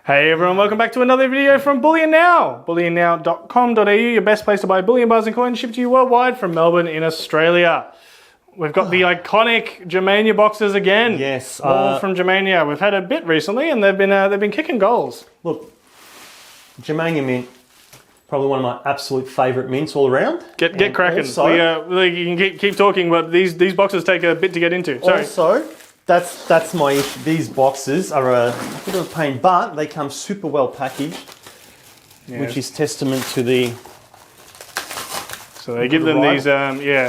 Hey everyone, welcome back to another video from Bullion Now. BullionNow.com.au, your best place to buy bullion bars and coins shipped to you worldwide from Melbourne in Australia. We've got the iconic Germania boxes again. Yes, all from Germania. We've had a bit recently, and they've been kicking goals. Look, Germania mint, probably one of my absolute favourite mints all around. Get cracking. Also, You can keep talking, but these boxes take a bit to get into. Sorry. Also, that's my issue. These boxes are a bit of a pain, but they come super well packaged, which is testament to the. So they give them these,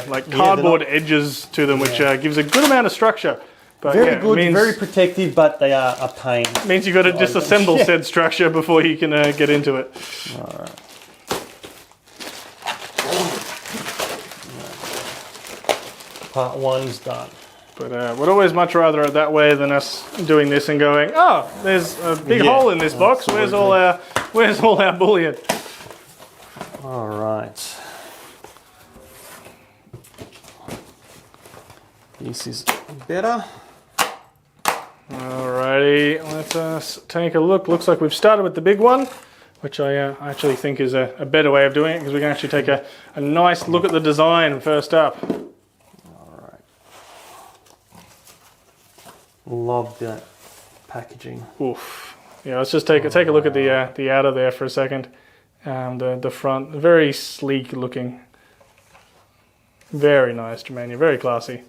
like cardboard edges to them, which gives a good amount of structure. But very good, very protective, but they are a pain. Means you've got to disassemble said structure before you can get into it. All right. Part one's done. But we'd always much rather it that way than us doing this and going, oh, there's a big hole in this box. Where's all our bullion? All right. This is better. Alrighty, let us take a look. Looks like we've started with the big one, which I actually think is a better way of doing it, because we can actually take a nice look at the design first up. Alright. Love that packaging. Oof. Yeah, let's just take a look at the outer there for a second. The front, very sleek looking. Very nice, Germania, very classy.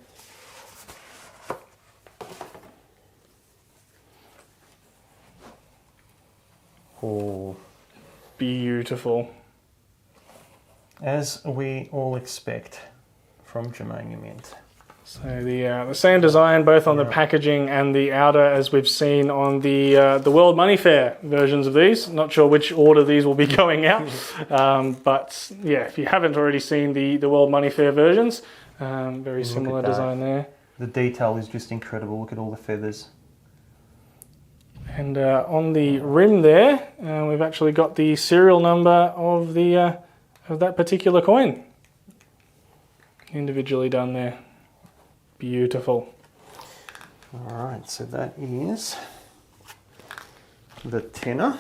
Oh, beautiful. As we all expect from Germania mint. So the same design both on the packaging and the outer as we've seen on the World Money Fair versions of these. Not sure which order these will be going out, but yeah, if you haven't already seen the World Money Fair versions, very similar design there. The detail is just incredible. Look at all the feathers. And on the rim there, we've actually got the serial number of that particular coin, individually done there. Beautiful. All right, so that is the tenner.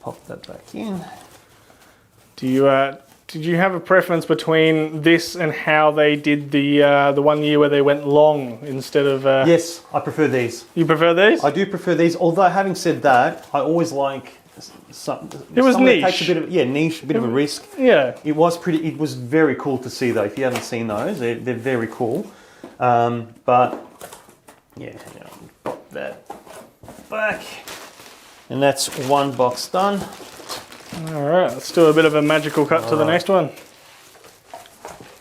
Pop that back in. Did you have a preference between this and how they did the 1 year where they went long instead of? Yes, I prefer these. You prefer these? I do prefer these. Although having said that, I always like it was niche. That takes a bit of niche, a bit of a risk. Yeah. It was pretty. It was very cool to see though. If you haven't seen those, they're very cool. But yeah, pop that back, and that's one box done. Alright, let's do a bit of a magical cut to the next one.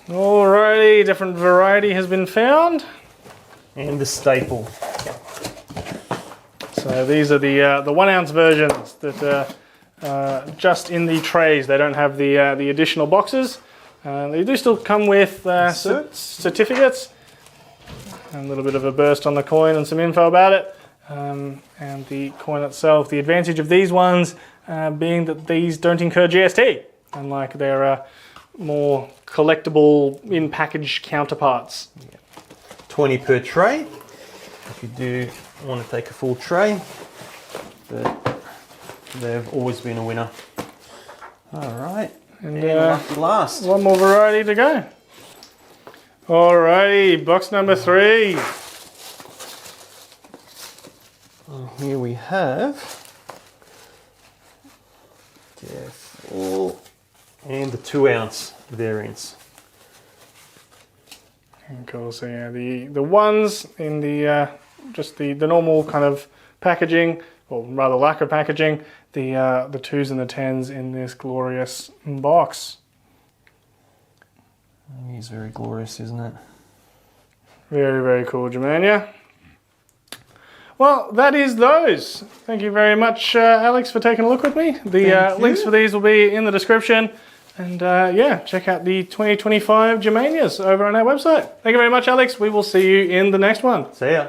Alrighty, different variety has been found. And the staple. So these are the 1 ounce versions that are just in the trays. They don't have the additional boxes. They do still come with certificates. And a little bit of a burst on the coin and some info about it. And the coin itself. The advantage of these ones being that these don't incur GST, unlike their more collectible in-package counterparts. 20 per tray. If you do want to take a full tray, but they've always been a winner. All right, and lucky last. One more variety to go. Alrighty, box number 3. And here we have. Careful. And the 2 ounce variants. Cool. So yeah, the ones in the just the normal kind of packaging, or rather lack of packaging. The 2s and the 10s in this glorious box. It is very glorious, isn't it? Very, very cool, Germania. Well, that is those. Thank you very much, Alex, for taking a look with me. The links for these will be in the description. And yeah, check out the 2025 Germanias over on our website. Thank you very much, Alex. We will see you in the next one. See ya.